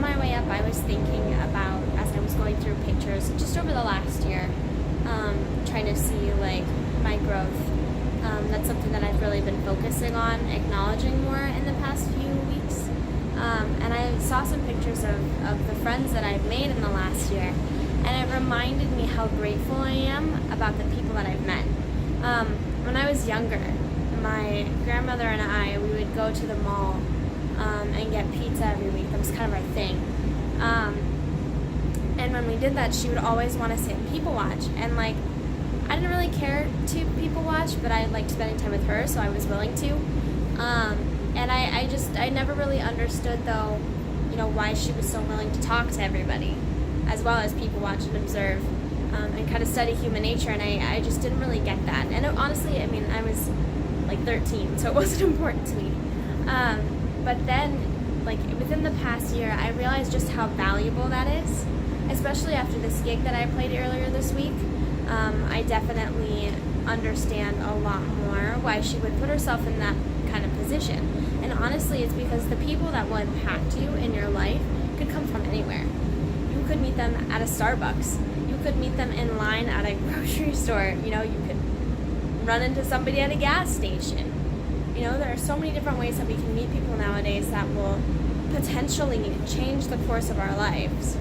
my way up, I was thinking about, as I was going through pictures just over the last year, trying to see like my growth. That's something that I've really been focusing on, acknowledging more in the past few weeks. And I saw some pictures of the friends that I've made in the last year, and it reminded me how grateful I am about the people that I've met. When I was younger, my grandmother and I, we would go to the mall and get pizza every week. That was kind of our thing. And when we did that, she would always want to sit and people watch. And like, I didn't really care to people watch, but I liked spending time with her, so I was willing to. And I never really understood though, why she was so willing to talk to everybody, as well as people watch and observe, and kind of study human nature. And I just didn't really get that. And honestly, I mean, I was like 13, so it wasn't important to me. But then, like within the past year, I realized just how valuable that is, especially after this gig that I played earlier this week. I definitely understand a lot more why she would put herself in that kind of position. And honestly, it's because the people that will impact you in your life could come from anywhere. You could meet them at a Starbucks. You could meet them in line at a grocery store. You could run into somebody at a gas station. There are so many different ways that we can meet people nowadays that will potentially change the course of our lives.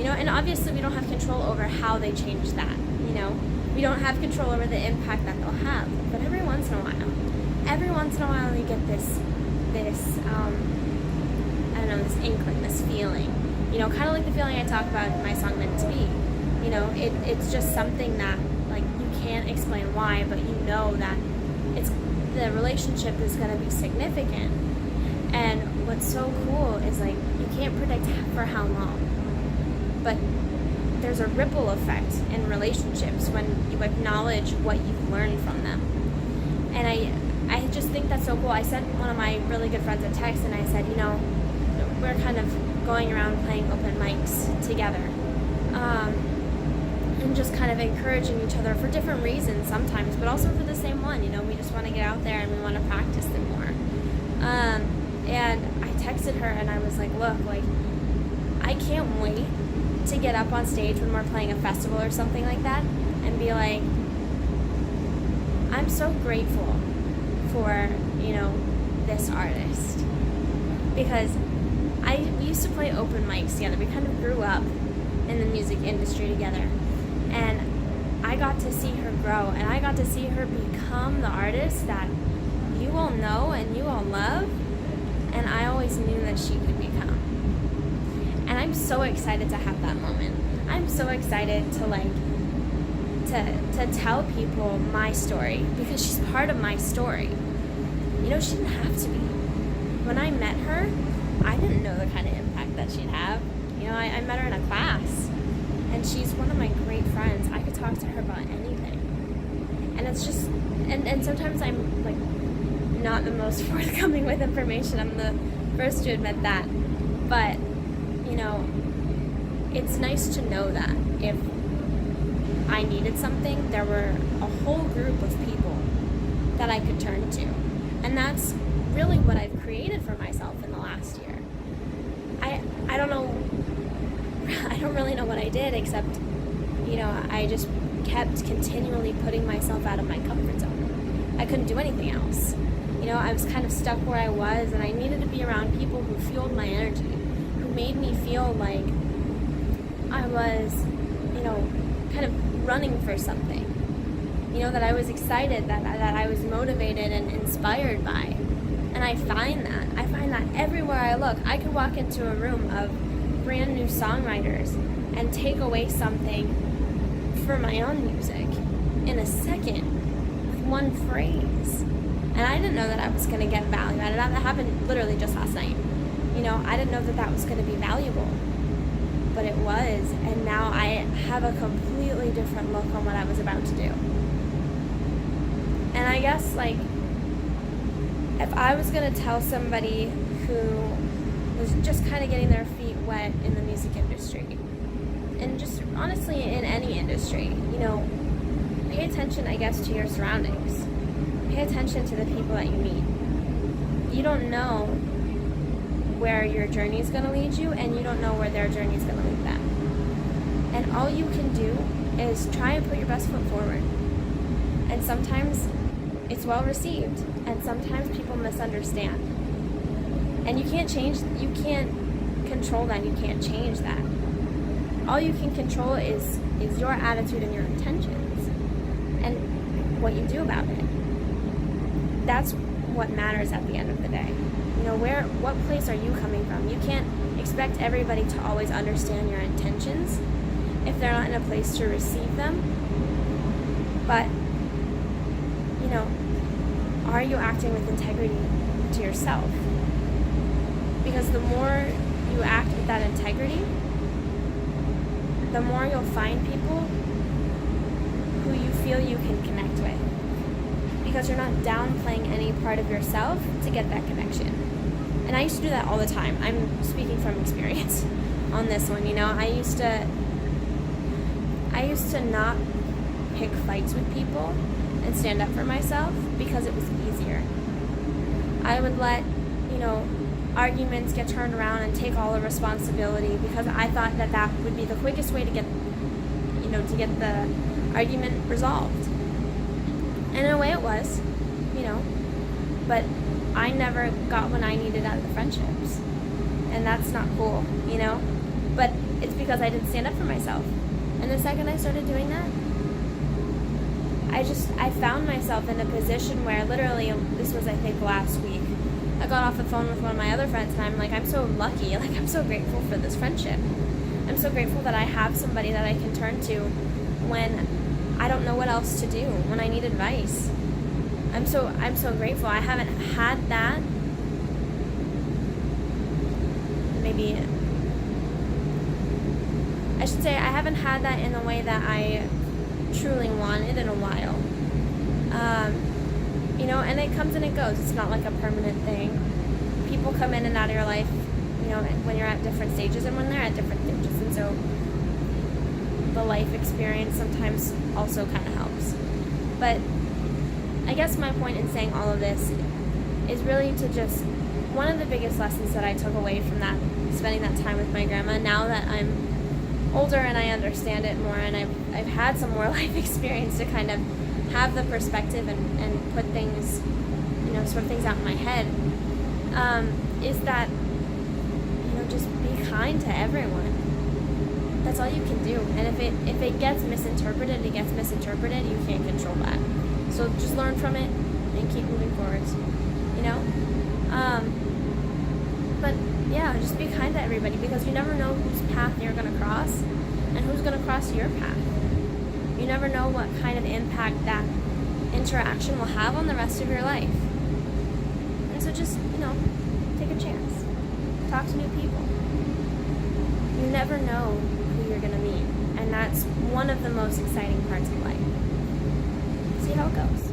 And obviously we don't have control over how they change that. We don't have control over the impact that they'll have. But every once in a while you get this this inkling, this feeling. Kind of like the feeling I talk about in my song Meant to Be. It's just something that like you can't explain why, but you know that the relationship is going to be significant. And what's so cool is like you can't predict for how long, but there's a ripple effect in relationships when you acknowledge what you've learned from them. And I just think that's so cool. I sent one of my really good friends a text and I said, we're kind of going around playing open mics together, and just kind of encouraging each other for different reasons sometimes, but also for the same one. We just want to get out there and we want to practice them more. And I texted her and I was like, look, like I can't wait to get up on stage when we're playing a festival or something like that and be like, I'm so grateful for, this artist. Because we used to play open mics together. We kind of grew up in the music industry together. And I got to see her grow, and I got to see her become the artist that you all know and you all love, and I always knew that she could become. And I'm so excited to have that moment. I'm so excited to tell people my story, because she's part of my story. She didn't have to be. When I met her, I didn't know the kind of impact that she'd have. I met her in a class, and she's one of my great friends. I could talk to her about anything. And it's just, and sometimes I'm like not the most forthcoming with information. I'm the first to admit that. But it's nice to know that if I needed something, there were a whole group of people that I could turn to. And that's really what I've created for myself in the last year. I don't know, I don't really know what I did, except, I just kept continually putting myself out of my comfort zone. I couldn't do anything else. I was kind of stuck where I was, and I needed to be around people who fueled my energy, who made me feel like I was, kind of running for something. That I was excited, that I was motivated and inspired by. And I find that everywhere I look. I could walk into a room of brand new songwriters and take away something for my own music in a second with one phrase. And I didn't know that I was going to get value out of that. That happened literally just last night. I didn't know that was going to be valuable. But it was, and now I have a completely different look on what I was about to do. And I guess, like, if I was going to tell somebody who was just kind of getting their feet wet in the music industry, and just honestly in any industry, pay attention, I guess, to your surroundings. Pay attention to the people that you meet. You don't know where your journey is going to lead you, and you don't know where their journey is going to lead them. And all you can do is try and put your best foot forward. And sometimes it's well received, and sometimes people misunderstand. And you can't control that, you can't change that. All you can control is your attitude and your intentions and what you do about it. That's what matters at the end of the day. You know, what place are you coming from? You can't expect everybody to always understand your intentions if they're not in a place to receive them. But, you know, are you acting with integrity to yourself? Because the more you act with that integrity, the more you'll find people who you feel you can connect with. Because you're not downplaying any part of yourself to get that connection. And I used to do that all the time. I'm speaking from experience on this one, you know. I used to not pick fights with people and stand up for myself because it was easier. I would let, you know, arguments get turned around and take all the responsibility because I thought that would be the quickest way to get the argument resolved. And in a way it was, you know, but I never got what I needed out of the friendships. And that's not cool, you know? But it's because I didn't stand up for myself. And the second I started doing that, I found myself in a position where literally, this was I think last week, I got off the phone with one of my other friends and I'm like, I'm so lucky, like I'm so grateful for this friendship. I'm so grateful that I have somebody that I can turn to when I don't know what else to do, when I need advice. I'm so grateful. I haven't had that I haven't had that in the way that I truly wanted in a while. You know, and it comes and it goes. It's not like a permanent thing. People come in and out of your life, you know, when you're at different stages and when they're at different stages. And so the life experience sometimes also kind of helps. But I guess my point in saying all of this is really to just, one of the biggest lessons that I took away from that, spending that time with my grandma, now that I'm older and I understand it more and I've had some more life experience to kind of have the perspective and put things, you know, sort things out in my head, is that, you know, just be kind to everyone. That's all you can do. And if it gets misinterpreted, it gets misinterpreted. You can't control that. So just learn from it and keep moving forwards, you know? But yeah, just be kind to everybody because you never know whose path you're going to cross and who's going to cross your path. You never know what kind of impact that interaction will have on the rest of your life. And so just, you know, take a chance. Talk to new people. You never know who you're going to meet. And that's one of the most exciting parts of life. See how it goes.